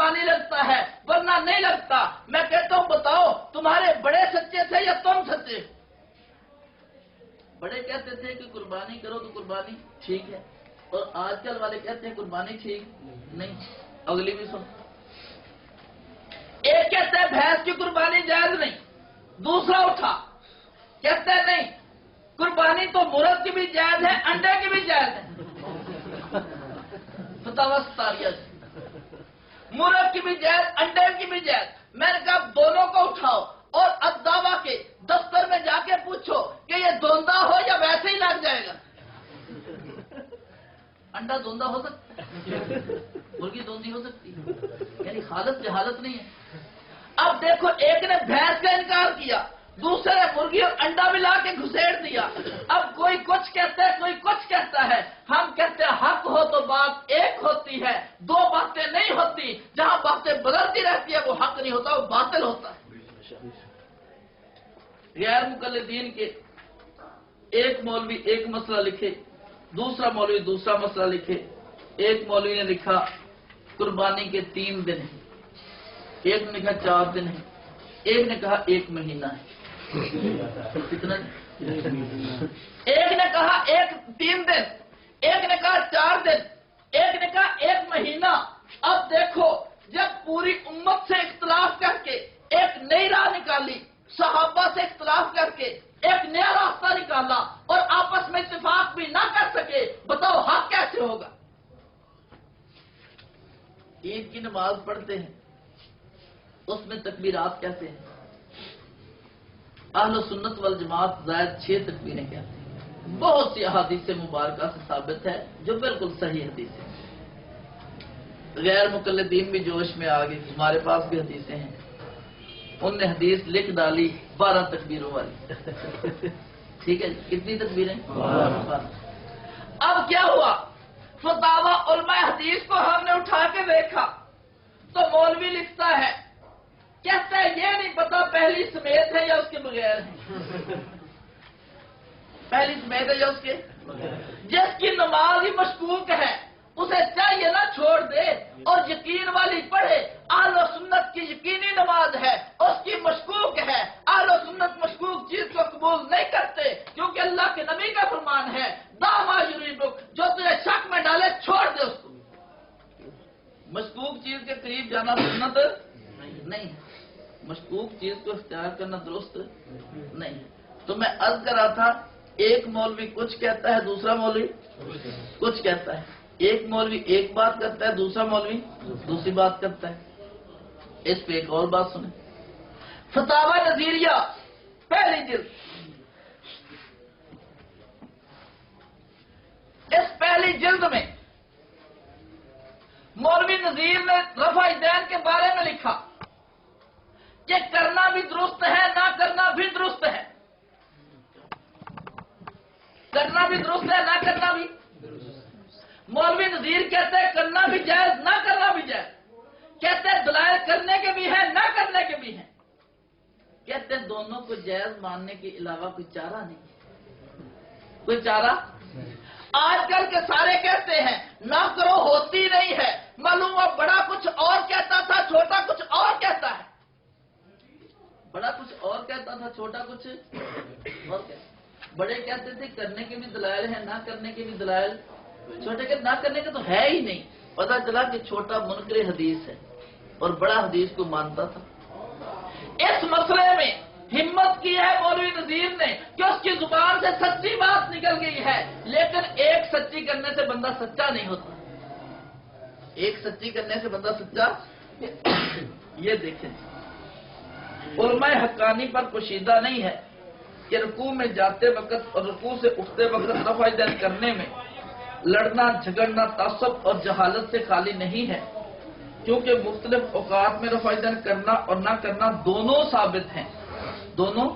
कुर्बानी लगता है वरना नहीं लगता। मैं कहता हूं बताओ तुम्हारे बड़े सच्चे थे या तुम सच्चे? बड़े कहते थे कि कुर्बानी करो तो कुर्बानी ठीक है, और आजकल वाले कहते हैं कुर्बानी ठीक नहीं। अगली भी सुन, एक कहता है भैंस की कुर्बानी जायज नहीं, दूसरा उठा कहता है नहीं कुर्बानी तो मुर्ग की भी जायज है, अंडे की भी जायज है। फतवा सतारिया मुर्ग की भी जायज, अंडे की भी जायज। मैंने कहा दोनों को उठाओ और अदावा के दफ्तर में जाके पूछो कि ये धोंदा हो या वैसे ही लग जाएगा। अंडा धोंदा हो सकता है, मुर्गी धोंदी हो सकती है, यानी हालत जहालत नहीं है। अब देखो एक ने भैंस का इनकार किया, दूसरे ने मुर्गी और अंडा मिला के घुसेड़ दिया। अब कोई कुछ कहता है कोई कुछ कहता है। हम कहते हैं हक हो तो बात एक होती है, दो बातें नहीं होती। जहां बातें बदलती रहती है वो हक नहीं होता, वो बातिल होता है। गैर मुकल्लिदीन के एक मौलवी एक मसला लिखे, दूसरा मौलवी दूसरा मसला लिखे। एक मौलवी ने लिखा कुर्बानी के 3 दिन है, एक ने लिखा 4 दिन है, एक ने कहा 1 महीना है। कितना? एक ने कहा 3 दिन, एक ने कहा 4 दिन, एक ने कहा 1 महीना। अब देखो जब पूरी उम्मत से इख्तलाफ करके एक नई राह निकाली, सहाबा से इख्तलाफ करके एक नया रास्ता निकाला और आपस में इत्तेफाक भी ना कर सके, बताओ हक कैसे होगा? ईद की नमाज पढ़ते हैं, उसमें तकबीरात कैसे हैं? अहले सुन्नत वल जमात जायद 6 तकबीरें कहते हैं। बहुत सी अहादीस मुबारका से साबित है जो बिल्कुल सही हदीस है। गैर मुकल्लिदीन भी जोश में आ गए, हमारे पास भी हदीसें हैं। उनने हदीस लिख डाली 12 तकबीरों वाली। ठीक है, कितनी तकबीरें? 12। अब क्या हुआ, फतावा उलमा हदीस को हमने उठा के देखा तो मौलवी लिखता है, कहता है ये नहीं पता पहली समेत है या उसके बगैर है। पहली समेत है या उसके, जिसकी नमाज ही मशकूक है उसे चाहिए ना छोड़ दे और यकीन वाली पढ़े। आलो सुन्नत की यकीनी नमाज है, उसकी मशकूक है। आलो सुन्नत मशकूक चीज को कबूल नहीं करते क्योंकि अल्लाह के नबी का फरमान है दामा युरीबुक, जो तुझे शक में डाले छोड़ दे उसको। मशकूक चीज के करीब जाना सुन्नत नहीं है, मशकूक चीज को इख्तियार करना दुरुस्त नहीं है। तो मैं अर्ज कर रहा था, एक मौलवी कुछ कहता है, दूसरा मौलवी कुछ कहता है। एक मौलवी एक बात करता है, दूसरा मौलवी दूसरी बात करता है। इस पे एक और बात सुने, फतावा नजीरिया पहली जिल्द, इस पहली जिल्द में मौलवी नजीर ने रफा दैन के बारे में लिखा कि करना भी दुरुस्त है, ना करना भी दुरुस्त है। करना भी दुरुस्त है, ना करना भी। मौलवी नजीर कहते हैं करना भी जायज, ना करना भी जायज। कहते हैं दलाइल करने के भी हैं, ना करने के भी हैं। कहते हैं दोनों को जायज मानने के अलावा कोई चारा नहीं। कोई चारा आजकल के सारे कहते हैं ना करो होती नहीं है। मालूम हुआ बड़ा कुछ और कहता था, छोटा कुछ और कहता है। बड़ा कुछ और कहता था, छोटा कुछ और कहता। बड़े कहते थे करने के भी दलाइल है, ना करने के भी दलाइल। छोटे के ना करने के तो है ही नहीं। पता चला कि छोटा मुनकर हदीस है और बड़ा हदीस को मानता था। इस मसले में हिम्मत की है मौलवी नजीर ने कि उसकी जुबान से सच्ची बात निकल गई है, लेकिन एक सच्ची करने से बंदा सच्चा नहीं होता। एक सच्ची करने से बंदा सच्चा ये देखें, उलमाए हक्कानी पर पोशीदा नहीं है कि रुकू में जाते वक्त और रुकू से उठते वक्त रफ़ा यदैन करने में लड़ना झगड़ना तासब और जहालत से खाली नहीं है, क्योंकि मुख्तलिफ औकात में रफ़ा यदैन करना और ना करना दोनों साबित हैं। दोनों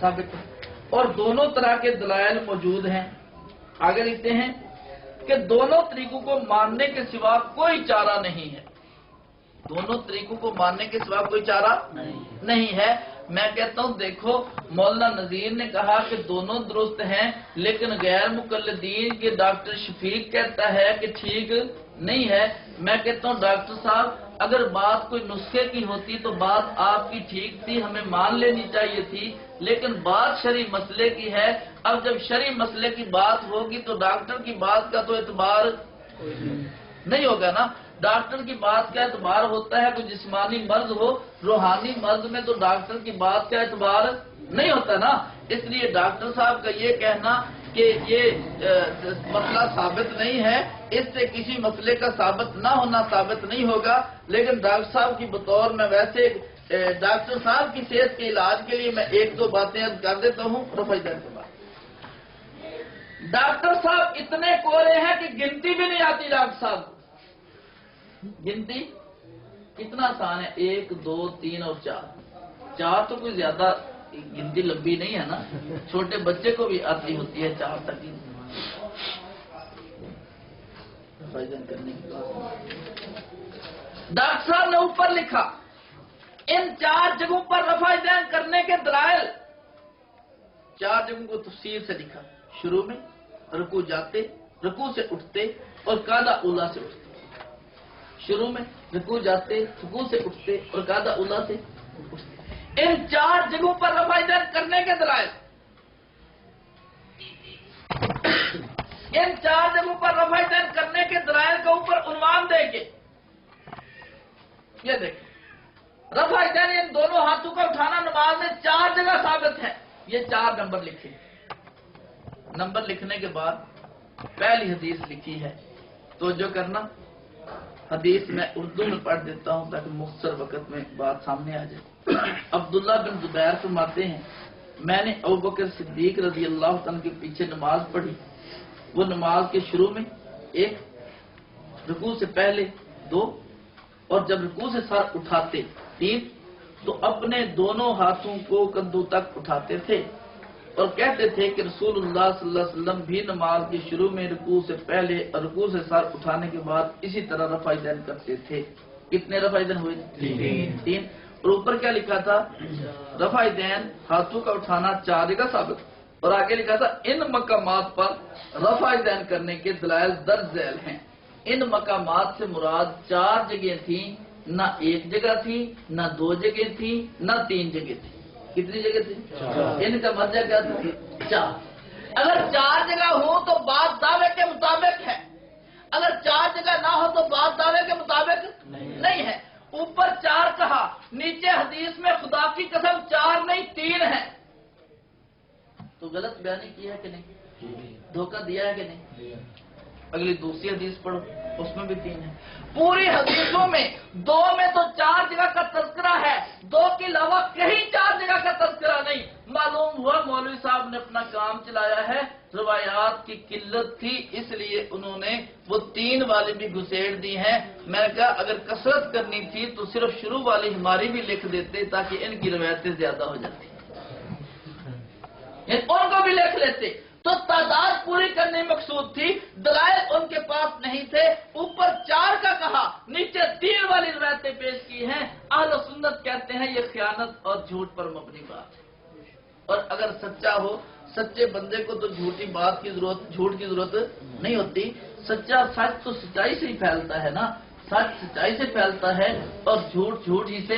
साबित हैं और दोनों तरह के दलाइल मौजूद हैं। आगे लिखते हैं कि दोनों तरीकों को मानने के सिवा कोई चारा नहीं है। दोनों तरीकों को मानने के सिवा कोई चारा नहीं है। मैं कहता हूं देखो, मौलाना नजीर ने कहा कि दोनों दुरुस्त हैं, लेकिन गैर मुकल्लिदीन के डॉक्टर शफीक कहता है कि ठीक نہیں ہے. میں کہتا ہوں ڈاکٹر صاحب اگر بات کوئی نسخے کی ہوتی تو بات آپ کی ٹھیک تھی, ہمیں مان لینی چاہیے تھی, لیکن بات شرعی مسئلے کی ہے. اب جب شرعی مسئلے کی بات ہوگی تو ڈاکٹر کی بات کا تو اعتبار نہیں ہوگا نا. ڈاکٹر کی بات کا اعتبار ہوتا ہے کوئی جسمانی مرض ہو, روحانی مرض میں تو ڈاکٹر کی بات کا اعتبار نہیں ہوتا نا. اس لیے ڈاکٹر صاحب کا یہ کہنا کہ یہ مسئلہ ثابت نہیں ہے, اس سے کسی مسئلے کا ثابت نہ ہونا ثابت نہیں ہوگا. لیکن ڈاکٹر صاحب کی بطور میں ویسے ڈاکٹر صاحب کی صحت کے علاج کے لیے میں ایک دو باتیں عرض کر دیتا ہوں. رفع دین کے بعد ڈاکٹر صاحب اتنے کولے ہیں کہ گنتی بھی نہیں آتی. ڈاکٹر صاحب گنتی کتنا آسان ہے, 1 2 3 اور 4 تو کوئی زیادہ گنتی لمبی نہیں ہے نا, چھوٹے بچے کو بھی آتی ہوتی ہے 4 تک کی. ڈاکٹر صاحب نے اوپر لکھا ان 4 جگہوں پر رفع دین کرنے کے دلائل, 4 جگہوں کو تفصیل سے لکھا. شروع میں رکوع جاتے, رکوع سے اٹھتے اور قاعدہ اولا سے اٹھتے. شروع میں رکوع جاتے, رکوع سے اٹھتے اور قاعدہ اولا سے اٹھتے. ان 4 جگہوں پر رفع دین کرنے کے دلائل, ان 4 جگہوں پر رفع دین کرنے کے دلائل کے اوپر عنوان دے کے یہ دیکھیں رفع دین ان دونوں ہاتھوں کا اٹھانا نماز میں 4 جگہ ثابت ہے. یہ 4 نمبر لکھے. نمبر لکھنے کے بعد پہلی حدیث لکھی ہے, تو جو کرنا حدیث میں اردو میں پڑھ دیتا ہوں تاکہ مختصر وقت میں بات سامنے آ جائے. عبداللہ بن زبیر فرماتے ہیں میں نے ابوبکر صدیق رضی اللہ عنہ کے پیچھے نماز پڑھی. وہ نماز کے شروع میں 1, رکوع سے پہلے 2, اور جب رکوع سے سر اٹھاتے 3, تو اپنے دونوں ہاتھوں کو کندھوں تک اٹھاتے تھے اور کہتے تھے کہ رسول اللہ صلی اللہ علیہ وسلم بھی نماز کے شروع میں رکوع سے پہلے اور رکوع سے سر اٹھانے کے بعد اسی طرح رفع دین کرتے تھے. کتنے رفع دین ہوئے؟ 3. اور اوپر کیا لکھا تھا؟ رفع دین ہاتھوں کا اٹھانا 4 جگہ ثابت. اور آگے لکھا تھا ان مقامات پر رفع دین کرنے کے دلائل درج ذیل ہیں. ان مقامات سے مراد 4 جگہیں تھیں, نہ 1 جگہ تھی, نہ 2 جگہ تھی, نہ 3 جگہ تھی. کتنی جگہ تھی؟ 4. ان کا مرجع کیا تھا؟ 4. اگر 4 جگہ ہو تو بات دعوے کے مطابق ہے, اگر 4 جگہ نہ ہو تو بات دعوے کے مطابق نہیں ہے. اوپر 4 کہا, نیچے حدیث میں خدا کی قسم 4 نہیں 3 ہے, تو غلط بیانی کی ہے کہ نہیں؟ دھوکہ دیا ہے کہ نہیں؟ اگلی دوسری حدیث پڑھو, اس میں بھی 3 ہے. پوری حدیثوں میں 2 میں تو 4 جگہ کا تذکرہ ہے, 2 کے علاوہ کہیں 4 جگہ کا تذکرہ نہیں. معلوم ہوا مولوی صاحب نے اپنا کام چلایا ہے, روایات کی قلت تھی اس لیے انہوں نے وہ 3 والی بھی گھسیڑ دی ہیں. میں نے کہا اگر کثرت کرنی تھی تو صرف شروع والی ہماری بھی لکھ دیتے تاکہ ان کی روایتیں زیادہ ہو جاتی, ان کو بھی لکھ لیتے تو تعداد پوری کرنے مقصود تھی. دلائل ان کے پاس نہیں تھے. اوپر 4 کا کہا, نیچے 3 والی روایتیں پیش کی ہیں. اہل سنت کہتے ہیں یہ خیانت اور جھوٹ پر مبنی بات ہے, اور اگر سچا ہو, سچے بندے کو تو جھوٹی بات کی ضرورت, جھوٹ کی ضرورت نہیں ہوتی. سچا سچ تو سچائی سے ہی پھیلتا ہے نا, سچ سچائی سے پھیلتا ہے اور جھوٹ جھوٹ ہی سے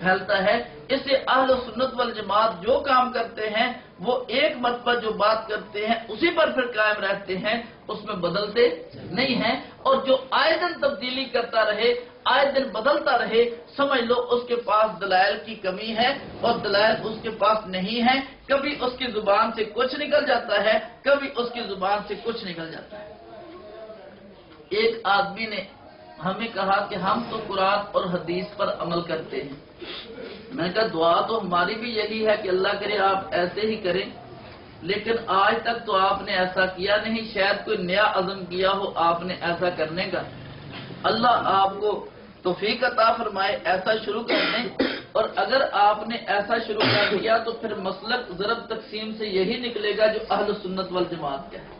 پھیلتا ہے. اس سے اہل سنت والجماعت جو کام کرتے ہیں وہ ایک مرتبہ جو بات کرتے ہیں اسی پر پھر قائم رہتے ہیں, اس میں بدلتے نہیں ہیں. اور جو آئے دن تبدیلی کرتا رہے, آئے دن بدلتا رہے, سمجھ لو اس کے پاس دلائل کی کمی ہے اور دلائل اس کے پاس نہیں ہے. کبھی اس کی زبان سے کچھ نکل جاتا ہے, کبھی اس کی زبان سے کچھ نکل جاتا ہے. ایک آدمی نے ہمیں کہا کہ ہم تو قرآن اور حدیث پر عمل کرتے ہیں. میں نے کہا دعا تو ہماری بھی یہی ہے کہ اللہ کرے آپ ایسے ہی کریں, لیکن آج تک تو آپ نے ایسا کیا نہیں. شاید کوئی نیا عزم کیا ہو آپ نے ایسا کرنے کا. اللہ آپ کو توفیق عطا فرمائے ایسا شروع کرنے. اور اگر آپ نے ایسا شروع کر دیا تو پھر مسلک ضرب تقسیم سے یہی نکلے گا جو اہل سنت والجماعت کا ہے.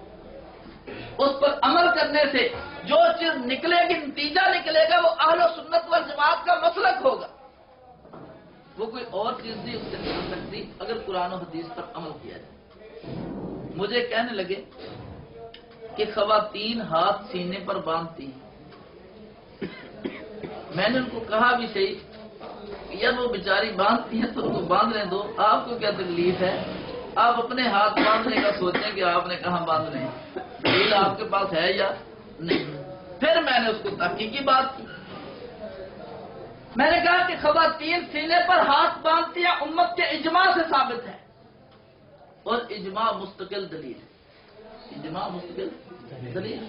اس پر عمل کرنے سے جو چیز نکلے گی, نتیجہ نکلے گا, وہ اہل سنت والجماعت کا مسلک ہوگا. وہ کوئی اور چیز نہیں اس سے نکل سکتی اگر قرآن و حدیث پر عمل کیا جائے. مجھے کہنے لگے کہ خواتین ہاتھ سینے پر باندھتی ہیں, मैंने उनको कहा भी सही, यार वो बेचारी बांधती है तो उनको बांधने दो, आपको क्या तकलीफ है, आप अपने हाथ बांधने का सोचें कि आपने कहाँ बांधने हैं, दलील आपके पास है या नहीं। फिर मैंने उसको तहकीकी बात की, मैंने कहा कि ख़वातीन सीने पर हाथ बांधती है उम्मत के इजमा से साबित है, और इजमा मुस्तकिल दलील है, इजमा मुस्तकिल दलील।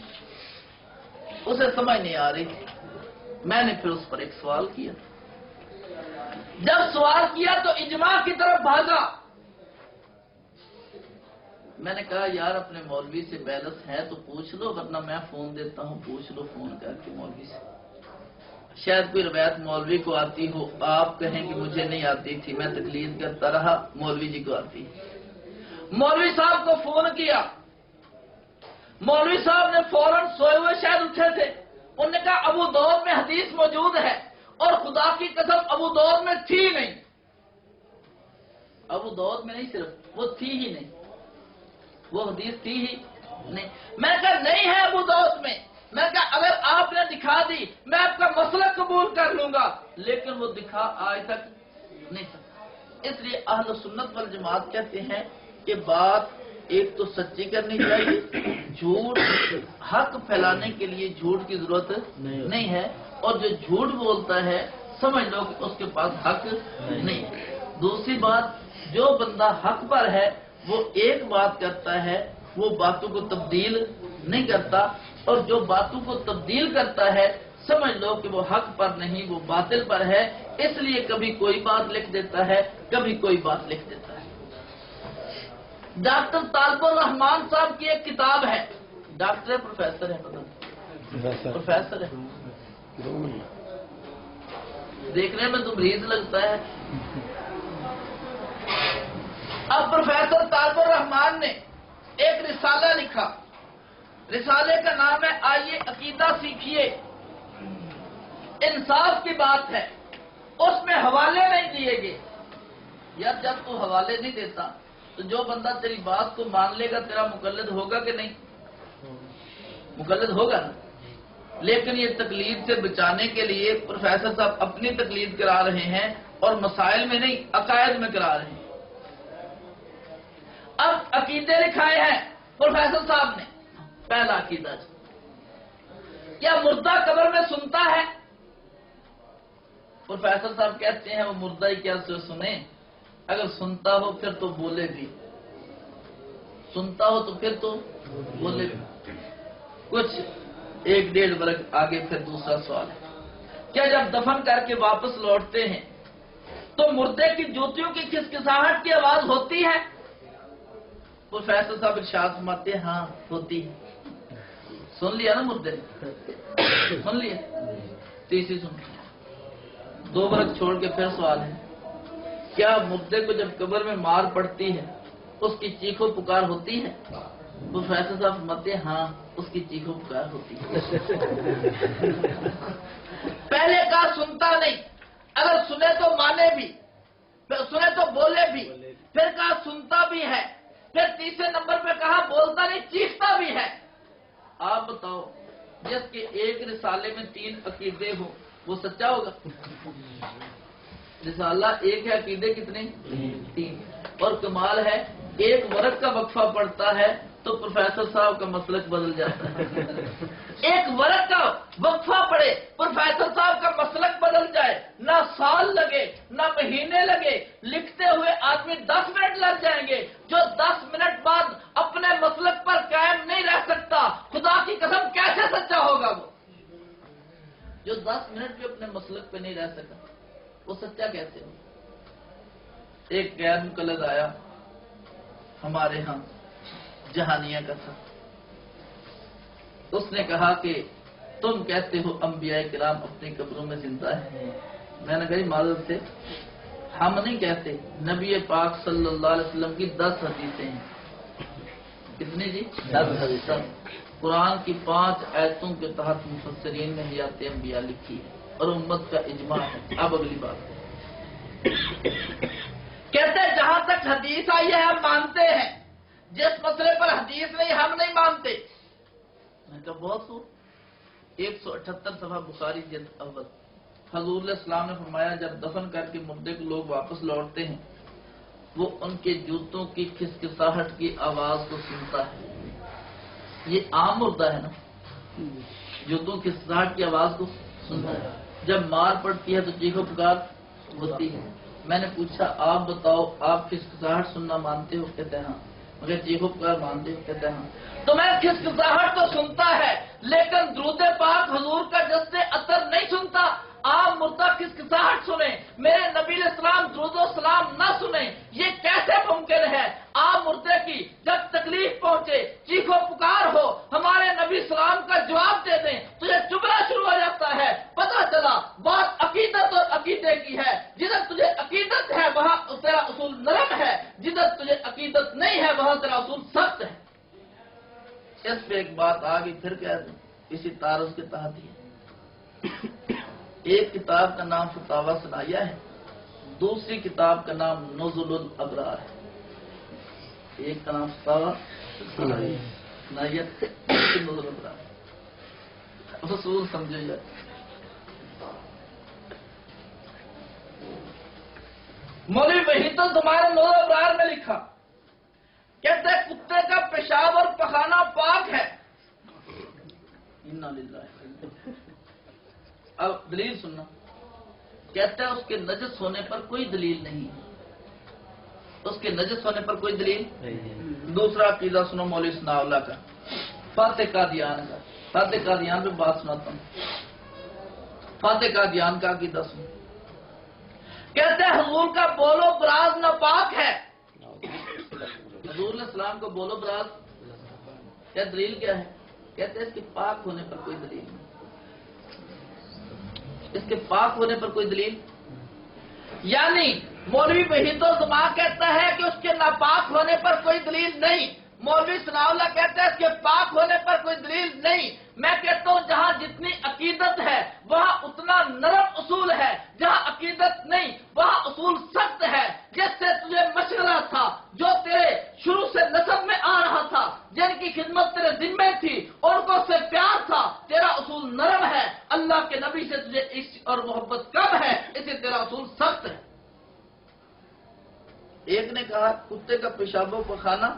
उसे समझ नहीं आ रही, मैंने फिर उस पर एक सवाल किया। जब सवाल किया तो इजमा की तरफ भागा। मैंने कहा यार अपने मौलवी से बैलेंस है तो पूछ लो, वरना मैं फोन देता हूं, पूछ लो फोन करके मौलवी से, शायद कोई रवायत मौलवी को आती हो, आप कहें कि मुझे नहीं आती थी, मैं तकलीद करता रहा, मौलवी जी को आती। मौलवी साहब को फोन किया, मौलवी साहब ने फौरन सोए हुए शायद उठे थे, उन्होंने कहा अबू दाऊद में हदीस मौजूद है, और खुदा की कसम अबू दाऊद में थी नहीं, अबू दाऊद में नहीं, सिर्फ वो थी ही नहीं, वो हदीस थी ही नहीं। मैं कहा नहीं है अबू दाऊद में, मैं कहा अगर आपने दिखा दी मैं आपका मसला कबूल कर लूंगा, लेकिन वो दिखा आज तक नहीं सका। इसलिए अहले सुन्नत वल जमात कहते हैं कि बात एक तो सच्ची करनी चाहिए, झूठ हक फैलाने के लिए झूठ की जरूरत नहीं है, और जो झूठ बोलता है समझ लो कि उसके पास हक नहीं। दूसरी बात, जो बंदा हक पर है वो एक बात करता है, वो बातों को तब्दील नहीं करता, और जो बातों को तब्दील करता है समझ लो कि वो हक पर नहीं, वो बातिल पर है, इसलिए कभी कोई बात लिख देता है, कभी कोई बात लिख देता है। डॉक्टर तालिबुर रहमान साहब की एक किताब है, डॉक्टर है प्रोफेसर है, पता प्रोफेसर है, देखने में तो मरीज लगता है। अब प्रोफेसर तालिबुर रहमान ने एक रिसाला लिखा, रिसाले का नाम है आइए अकीदा सीखिए। इंसाफ की बात है, उसमें हवाले नहीं दिए गए। यार जब तू हवाले नहीं देता तो जो बंदा तेरी बात को मान लेगा तेरा मुकल्लिद होगा कि नहीं, मुकल्लिद होगा ना। लेकिन ये तकलीद से बचाने के लिए प्रोफेसर साहब अपनी तकलीद करा रहे हैं, और मसाइल में नहीं अकायद में करा रहे हैं। अब अकीदे लिखाए हैं प्रोफेसर साहब ने। पहला अकीदा, क्या मुर्दा कब्र में सुनता है? प्रोफेसर साहब कहते हैं वो मुर्दा ही क्या सुने, अगर सुनता हो फिर तो बोले भी, सुनता हो तो फिर तो बोले भी। कुछ 1-1.5 वर्ष आगे फिर दूसरा सवाल है, क्या जब दफन करके वापस लौटते हैं तो मुर्दे की जूतियों की खिसखिसाहट की आवाज होती है? प्रोफेसर साहब इरशाद फरमाते हैं हाँ होती है। सुन लिया ना मुर्दे ने, सुन लिया। तीसरी सुन, 2 वर्ष छोड़ के फिर सवाल है, क्या मुर्दे को जब कब्र में मार पड़ती है उसकी चीखो पुकार होती है? प्रोफेसर साहब फरमाते हैं हाँ उसकी चीखो पुकार होती है। पहले कहा सुनता नहीं, अगर सुने तो माने भी, सुने तो बोले भी, फिर कहा सुनता भी है, फिर तीसरे नंबर पे कहा बोलता नहीं चीखता भी है। आप बताओ, जिसके एक रिसाले में 3 अकीदे हो वो सच्चा होगा? रिसाला एक है, अकीदे कितने? 3। और कमाल है एक वर्ग का वक्फा पड़ता है तो प्रोफेसर साहब का मसलक बदल जाता है। एक वर्ग का वक्फा पड़े, प्रोफेसर साहब का मसलक बदल जाए, ना साल लगे ना महीने लगे, लिखते हुए आदमी 10 मिनट लग जाएंगे। जो 10 मिनट बाद अपने मसलक पर कायम नहीं रह सकता, खुदा की कसम कैसे सच्चा होगा वो? जो 10 मिनट भी अपने मसलक पे नहीं रह सका वो सच्चा कैसे हो? एक गैर मुकल्लद आया हमारे यहाँ, जहानिया का था, उसने कहा कि तुम कहते हो अंबिया किराम अपनी कब्रों में जिंदा है। मैंने कही मालूम से हम नहीं कहते, नबी पाक सल्लल्लाहु अलैहि वसल्लम की 10 हदीसें हैं। कितनी जी? 10 हदीसें। कुरान की 5 आयतों के तहत मुफस्सिरीन ने हयात अंबिया लिखी है और उम्मत का इजमा है। अब अगली बात कहते हैं जहां तक हदीस आई है हम मानते हैं, जिस मसले पर हदीस नहीं हम नहीं मानते। मैं कहा बहुत हो, 178 सफा बुखारी जिल्द अव्वल, حضور علیہ السلام نے فرمایا جب دفن کر کے مردے کو لوگ واپس لوٹتے ہیں وہ ان کے جوتوں کی کھسکساہٹ کی آواز کو سنتا ہے. یہ عام مردہ ہے نا، جوتوں کی کھسکساہٹ کی آواز کو سنتا ہے. جب مار پڑتی ہے تو چیخو پکار ہوتی ہے. میں نے پوچھا آپ بتاؤ آپ کھسکساہٹ سننا مانتے ہو؟ کہتے ہیں ہاں. مگر چیخو پکار مانتے ہو؟ کہتے ہیں ہاں. تو میں کھسکساہٹ تو سنتا ہے لیکن درود پاک حضور کا جس سے اثر نہیں سنتا. آپ مردہ کھسکساہٹ سنیں، میرے نبی علیہ السلام درود و سلام نہ سنیں، یہ کیسے ممکن ہے؟ آپ مردے کی جب تکلیف پہنچے چیخو پکار ہو ہمارے نبی سلام کا جواب دے دیں تو یہ چبھنا شروع ہو جاتا ہے. پتہ چلا بات عقیدت اور عقیدے کی ہے. جدھر تجھے عقیدت ہے وہاں تیرا اصول نرم ہے، جدھر تجھے عقیدت نہیں ہے وہاں تیرا اصول سخت ہے. اس پہ ایک بات آگئی پھر کہہ دوں اسی تعارض کے تحت ہی. ایک کتاب کا نام فتاوی ثنائیہ ہے، دوسری کتاب کا نام نزل الابرار ہے. ایک کا نام فتاوی ثنائیہ، دوسری نزل الابرار. اصول سمجھے جائے. مولوی وحید تمہارے نزل الابرار میں لکھا، کہتے ہیں کتے کا پیشاب اور پخانہ پاک ہے. انا للہ. اب دلیل سننا، کہتا ہے اس کے نجس ہونے پر کوئی دلیل نہیں، اس کے نجس ہونے پر کوئی دلیل نہیں. دوسرا عقیدہ سنو مولوی ثناء اللہ کا، فاتح قادیان کا. فاتح قادیان پہ بات سناتا ہوں. فاتح قادیان کا عقیدہ سنو، کہتے ہیں حضور کا بولو براز ناپاک ہے. حضور علیہ السلام کو بولو براز، کیا دلیل کیا ہے؟ کہتے ہیں اس کے پاک ہونے پر کوئی دلیل نہیں. اس کے پاک ہونے پر کوئی دلیل، یعنی مولوی وحید الزما کہتا ہے کہ اس کے ناپاک ہونے پر کوئی دلیل نہیں. مولوی ثناء اللہ کہتا ہے اس کے پاک ہونے پر کوئی دلیل نہیں. میں کہتا ہوں جہاں جتنی عقیدت ہے وہاں اتنا نرم اصول ہے، جہاں عقیدت نہیں وہاں اصول سخت ہے. جس سے تجھے مشغلہ تھا، جو تیرے شروع سے نسب میں آ رہا تھا، جن کی خدمت تیرے ذمے تھی، ان کو سے پیار تھا، تیرا اصول نرم ہے. اللہ کے نبی سے تجھے عشق اور محبت کم ہے، اسے تیرا اصول سخت ہے. ایک نے کہا کتے کا پیشاب و پخانہ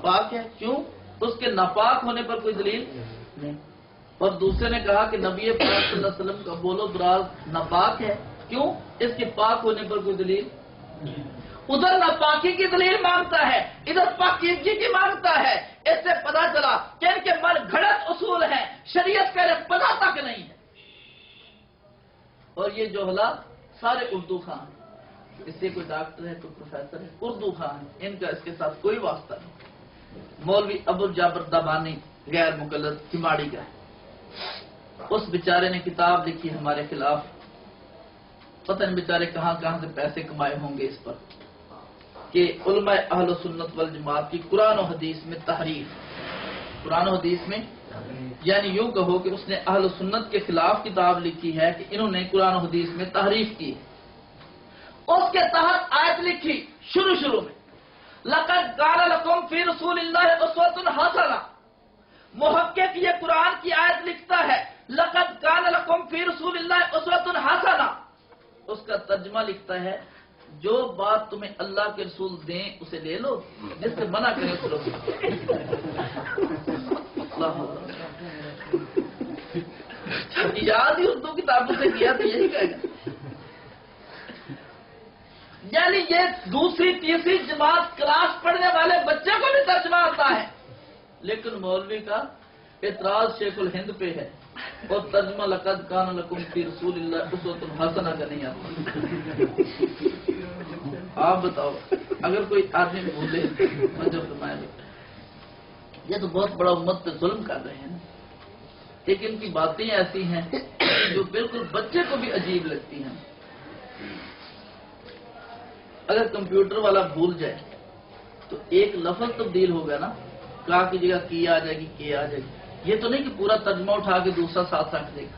پاک ہے، کیوں؟ اس کے ناپاک ہونے پر کوئی دلیل نہیں. اور دوسرے نے کہا کہ نبی پاک صلی اللہ علیہ وسلم کا بولو براز ناپاک ہے، کیوں؟ اس کے پاک ہونے پر کوئی دلیل. ادھر ناپاکی کی دلیل مانگتا ہے، ادھر پاکیزگی کی مانگتا ہے. اس سے پتا چلا کہ ان کے من گھڑت اصول ہیں، شریعت کا پتا تک نہیں ہے. اور یہ جوہلا سارے اردو خان، اس سے کوئی ڈاکٹر ہے کوئی پروفیسر ہے، اردو خان ہے، ان کا اس کے ساتھ کوئی واسطہ نہیں. مولوی ابو الجابر دبانی غیر مقلد کماڑی کا ہے. اس بیچارے نے کتاب لکھی ہمارے خلاف. پتہ نہیں بیچارے کہاں کہاں سے پیسے کمائے ہوں گے اس پر کہ علماء اہل سنت والجماعت کی قرآن و حدیث میں تحریف. قرآن و حدیث میں یعنی یوں کہو کہ اس نے اہل سنت کے خلاف کتاب لکھی ہے کہ انہوں نے قرآن و حدیث میں تحریف کی. اس کے تحت آیت لکھی شروع میں لقد کان لکم فی رسول اللہ اسوۃ حسنہ. محقق یہ قرآن کی آیت لکھتا ہے لقد کان لکم فی رسول اللہ اسوۃ حسنہ. اس کا ترجمہ لکھتا ہے جو بات تمہیں اللہ کے رسول دیں اسے لے لو، جس سے منع کریں اسے روکو. یاد ہی اردو کتابوں سے کیا تو یہی کہے گا. یعنی یہ دوسری تیسری جماعت کلاس پڑھنے والے بچے کو بھی ترجمہ آتا ہے، لیکن مولوی کا اعتراض شیخ الہند پہ ہے اور ترجمہ لقد کان لکم فی رسول اللہ اسوۃ حسنہ کا نہیں آتا. آپ بتاؤ اگر کوئی آدمی بولے یہ تو بہت بڑا امت پہ ظلم کر رہے ہیں نا. لیکن ان کی باتیں ایسی ہیں جو بالکل بچے کو بھی عجیب لگتی ہیں. اگر کمپیوٹر والا بھول جائے تو ایک لفظ تبدیل ہوگا نا، کا کی جگہ کی آ جائے گی، کی آ جائے گی. یہ تو نہیں کہ پورا ترجمہ اٹھا کے دوسرا ساتھ رکھ دے گا.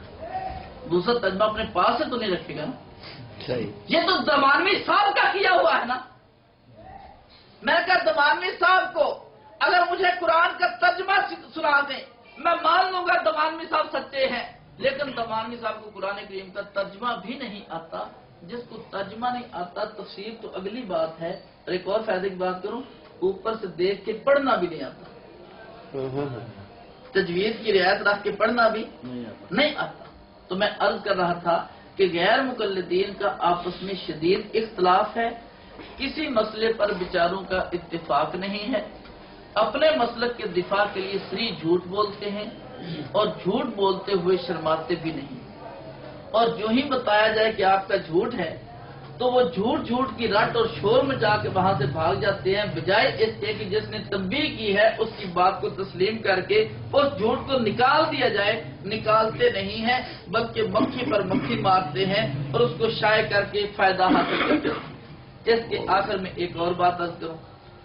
دوسرا ترجمہ اپنے پاس سے تو نہیں رکھے گا نا. یہ تو دمانوی صاحب کا کیا ہوا ہے نا. میں کہا دمانوی صاحب کو اگر مجھے قرآن کا ترجمہ سنا دیں میں مان لوں گا دمانوی صاحب سچے ہیں. लेकिन तमानी साहब को कुरान करीम का तर्जमा भी नहीं आता। जिसको तर्जमा नहीं आता, तफसीर तो अगली बात है। और एक और फायदे की बात करूं, ऊपर से देख के पढ़ना भी नहीं आता, तजवीज की रियायत रख के पढ़ना भी नहीं आता। तो मैं अर्ज कर रहा था कि गैर मुकल्लिदीन का आपस में शदीद इख्तलाफ है, किसी मसले पर विचारों का इत्तिफाक नहीं है, अपने मसलक के दिफा के लिए सरी झूठ बोलते हैं और झूठ बोलते हुए शर्माते भी नहीं। और जो ही बताया जाए कि आपका झूठ है तो वो झूठ की रट और शोर में जाके वहां से भाग जाते हैं, बजाय इसके कि जिसने तंबीह की है उसकी बात को तस्लीम करके उस झूठ को निकाल दिया जाए। निकालते नहीं हैं, बल्कि मक्खी पर मक्खी मारते हैं और उसको शाये करके फायदा हासिल करते हैं। इसके आखिर में एक और बात अर्ज करूं,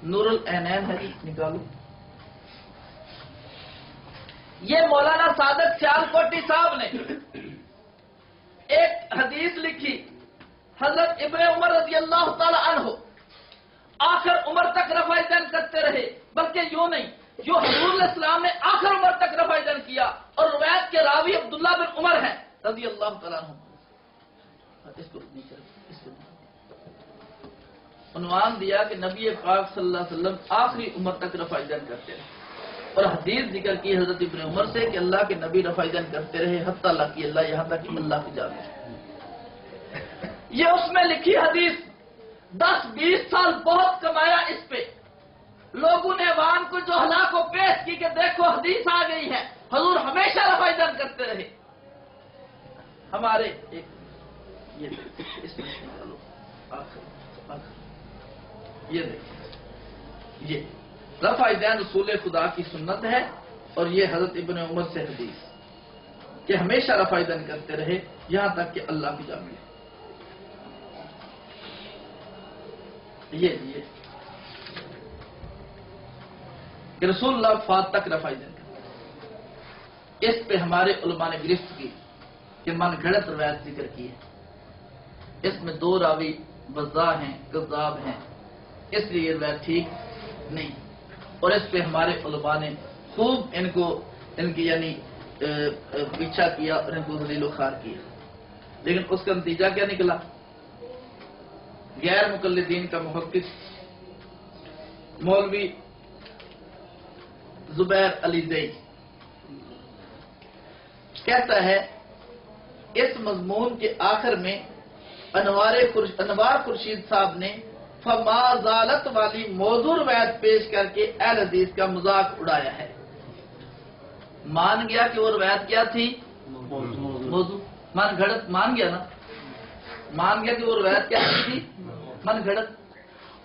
नूरुल ऐनैन है, निकालो। ये मौलाना सादक सियालकोटी साहब ने एक हदीस लिखी, हजरत इब्ने उमर रज़ी अल्लाह ताला अन्हु आखिर उम्र तक रफ़ाइदन करते रहे, बल्कि यूं नहीं, जो हुजूर इस्लाम ने आखिर उम्र तक रफ़ाइदन किया। और रिवायत के रावी अब्दुल्लाह बिन उमर हैं रज़ी अल्लाह ताला अन्हु। इसको उन्वान दिया कि नबी पाक सल्लल्लाहु अलैहि वसल्लम आखिरी उम्र तक रफ़ाइदन करते रहे। और हदीस जिक्र की हजरत इब्ने उमर से कि अल्लाह के नबी रफ़ाइदन करते रहे हत्ता लकी अल्लाह, यहां तक कि अल्लाह की जान। ये उसमें लिखी हदीस, 10-20 साल बहुत कमाया इस पे। लोगों ने वान को जो हला को पेश की कि देखो हदीस आ गई है, हुजूर हमेशा रफ़ाइदन करते रहे। हमारे एक ये इसमें निकालो ये देखिए, ये रफ़ाइदन रसूल खुदा की सुन्नत है। और ये हजरत इब्ने उमर से हदीस कि हमेशा रफ़ाइदन करते रहे यहां तक कि अल्लाह की जान मिले। ये कि रसूलुल्लाह फात तक रफ़ाइदन करते। इस पे हमारे उलमा ने गिरफ्त की कि मन गढ़त रवायत जिक्र की है, इसमें 2 रावी बज़्ज़ा हैं, कज़्ज़ाब हैं, इसलिए रवायत ठीक नहीं। और इस पे हमारे उलमा ने खूब इनकी यानी पीछा किया और इनको ज़लील ख़ार किया। लेकिन उसका नतीजा क्या निकला? गैर मुकल्लिदीन का मुहक्किक मौलवी जुबैर अली ज़ई कहता है, इस मजमून के आखिर में अनवार खुर्शीद साहब ने फमाजालत वाली मौजू रवायत पेश करके अहले हदीस का मजाक उड़ाया है। मान गया कि वो रवायत क्या थी? मौजू। मन घड़त मान गया ना, मान गया कि वो रवायत क्या थी? मन घड़त।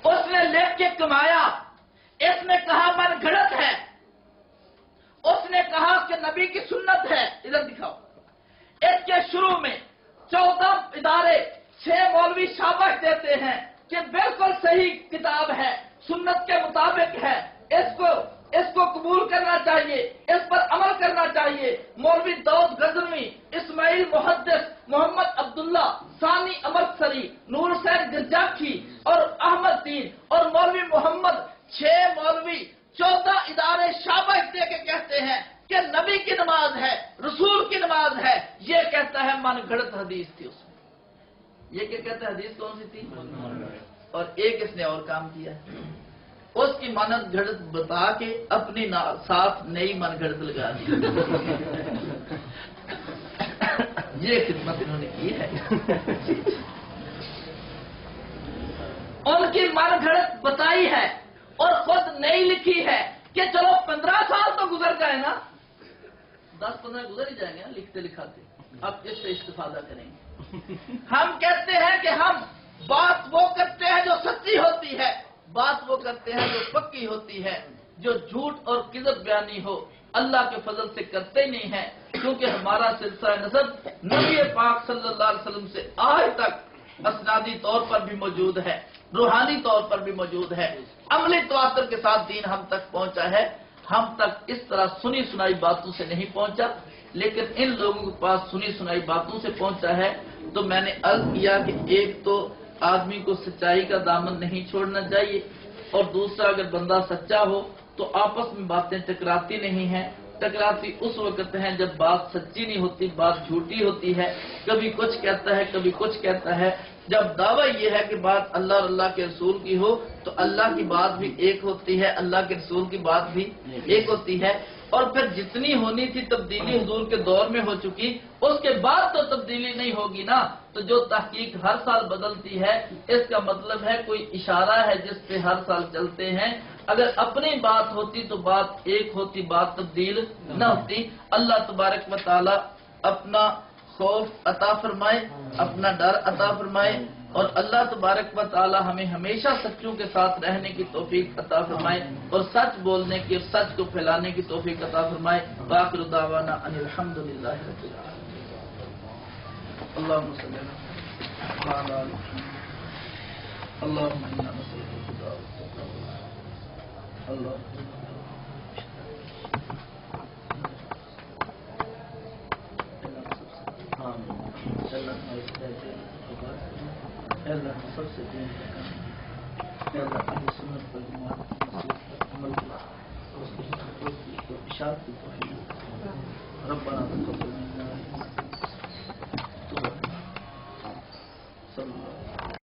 उसने लिख के कमाया, इसने कहा मन घड़त है, उसने कहा कि नबी की सुन्नत है। इधर दिखाओ, इसके शुरू में 14 इदारे 6 मौलवी शाबाश देते हैं कि बिल्कुल सही किताब है, सुन्नत के मुताबिक है, इसको कबूल करना चाहिए, इस पर अमल करना चाहिए। मौलवी दाऊद गजनवी, इस्माइल मुहद्दिस, मोहम्मद अब्दुल्ला, सानी अमृतसरी, नूर हुसैन गिरजाखी और अहमद दीन और मौलवी मोहम्मद, 6 मौलवी 14 इदारे शाबाश दे के कहते हैं कि नबी की नमाज है, रसूल की नमाज है। ये कहता है मन घड़त हदीस थी उसमें। ये क्या कहता है? हदीस कौन सी थी? और एक इसने और काम किया, उसकी मानत घड़त बता के अपनी साथ नई मन घड़त लगा दी। ये खिदमत इन्होंने की है। उनकी मन घड़त बताई है और खुद नई लिखी है कि चलो 15 साल तो गुजर गए ना, 10-15 गुजर ही जाएंगे ना लिखते लिखाते, अब इससे इस्तेफादा करेंगे। हम कहते हैं कि हम बात वो करते हैं जो सच्ची होती है, बात वो करते हैं जो पक्की होती है, जो झूठ और किज़ब बयानी हो अल्लाह के फजल से करते ही नहीं है, क्योंकि हमारा सिलसिला नसब नबी पाक सल्लल्लाहु अलैहि वसल्लम से आज तक असनादी तौर पर भी मौजूद है, रूहानी तौर पर भी मौजूद है, अमली तवातर के साथ दीन हम तक पहुंचा है। हम तक इस तरह सुनी सुनाई बातों से नहीं पहुंचा, लेकिन इन लोगों के पास सुनी सुनाई बातों से पहुंचा है। तो मैंने अर्ज किया कि एक तो आदमी को सच्चाई का दामन नहीं छोड़ना चाहिए, और दूसरा अगर बंदा सच्चा हो तो आपस में बातें टकराती नहीं हैं, टकराती उस वक्त है जब बात सच्ची नहीं होती, बात झूठी होती है, कभी कुछ कहता है कभी कुछ कहता है। जब दावा ये है कि बात अल्लाह और अल्लाह के रसूल की हो तो अल्लाह की बात भी एक होती है, अल्लाह के रसूल की बात भी एक होती है। और फिर जितनी होनी थी तब्दीली हुजूर के दौर में हो चुकी, उसके बाद तो तब्दीली नहीं होगी ना। तो जो तहकीक हर साल बदलती है इसका मतलब है कोई इशारा है जिस पे हर साल चलते हैं। अगर अपनी बात होती तो बात एक होती, बात तब्दील न होती। अल्लाह तबारक व तआला अपना खौफ अता फरमाए, अपना डर अता फरमाए और अल्लाह तबारक व तआला हमें हमेशा सच्चों के साथ रहने की तौफीक अता फरमाए और सच बोलने की और सच को फैलाने की तौफीक अता फरमाए। आखिर दावाना अनिल हम्दुलिल्लाहि रब्बिल आलमीन। अल्लाहुम्मा सल्ली अला अल्लाहुम्मा इन्ना नसअलुका al-huदा wat-taqwa। अल्लाह अल्लाह सबसे दीन अल्लाह की सुन्नत पर अमल और उसकी इशाअत की तौफीक रब्बना तक़ब्बल